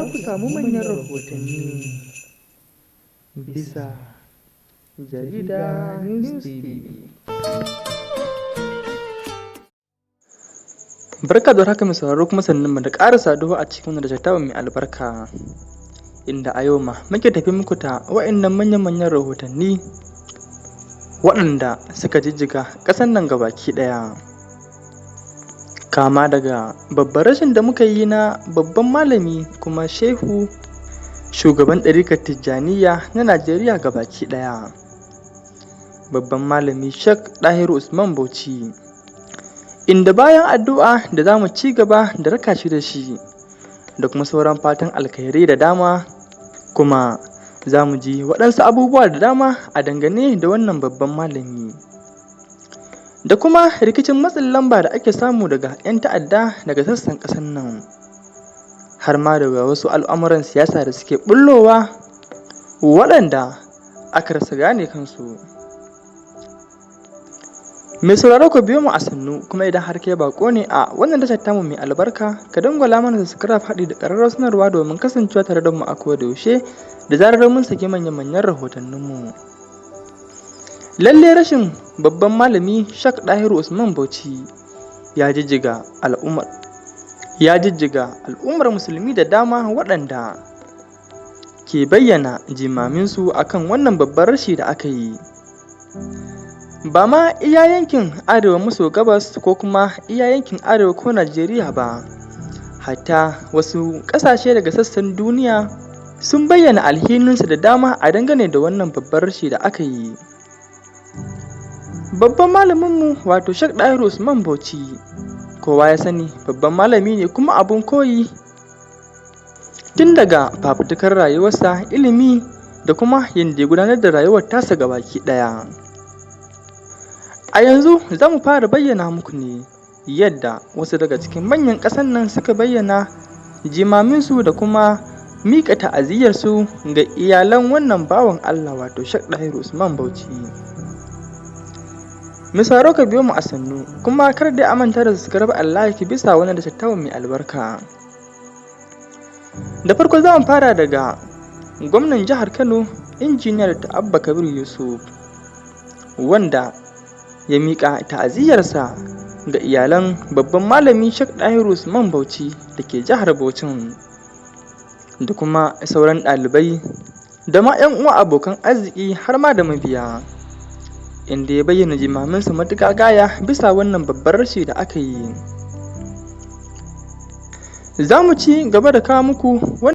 ku samu manyan rahotanni bisa jarida News TV. Barka da haka mai sauraro kuma sannan mu da ƙara saduwa a cikin da tattawa mai albarka, inda a yau ma muke tafi muku ta wa'annan manyan rahotanni waɗanda suka jijjiga ƙasar nan gabaki ɗaya. Kama daga babban rashin da muka yi na babban malami kuma shehu shugaban ɗarikar Tijjaniya na Najeriya gabaki ɗaya, babban malami Sheikh Dahiru Usman Bauchi, inda bayan addu'a da za mu ci gaba da raka shi da shi da kuma sauran fatan alkhairai da dama, kuma za mu ji waɗansu abubuwa da dama a dangane da wannan babban malami da kuma rikicin matsin lamba da ake samu daga 'yan ta'adda daga sassan ƙasar nan, har ma daga wasu al'amuran siyasa da suke bullowa waɗanda aka rasa gane kansu. Mai sauraro ku biyo mu a sannu, kuma idan har kai bako ne a wannan tashar tamu mai albarka, ka dangwala mana subscribe haɗi da ƙararrawar sanarwa domin kasancewa tare da mu a koda yaushe da zarar mun saki manyan rahotanninmu. Lalle rashin babban malami Sheikh Dahiru Usman Bauchi ya jijjiga al'ummar musulmi da dama waɗanda ke bayyana jimaminsu akan wannan babban rashi da aka yi. Ba ma iya yankin arewa maso gabas ko kuma iya yankin arewa ko Najeriya ba, hatta wasu ƙasashe daga sassan duniya sun bayyana alhininsu da dama a dangane da wannan babban rashi da aka yi. Babban malaminmu wato Sheikh Dahiru Usman Bauchi, kowa ya sani babban malami ne kuma abun koyi tun daga fafutukar rayuwarsa, ilimi da kuma yadda ya gudanar da rayuwar tasa gabaki ɗaya. A yanzu za mu fara bayyana muku ne yadda wasu daga cikin manyan ƙasar nan suka bayyana jimaminsu da kuma miƙa ta'aziyyarsu ga iyalan wannan bawan Allah wato Sheikh Dahiru Usman Bauchi. Mu sauraro ka biyo mu a sannu, kuma kar da amanta da subscribe Allah ki bisa wannan da tattawa mai albarka. Da farko za mu fara daga gwamnan jihar Kano injiniyar Abba Kabir Yusuf, wanda ya miƙa ta'aziyyarsa ga iyalan babban malami Sheikh Dahiru Usman Bauchi da ke jihar Bauchin, da kuma sauran ɗalibai da ma 'yan uwa abokan arziki har ma da mabiya, inda ya bayyana jimaminsa matuƙa gaya bisa wannan babban rashi da aka yi. Za mu ci gaba da kawo muku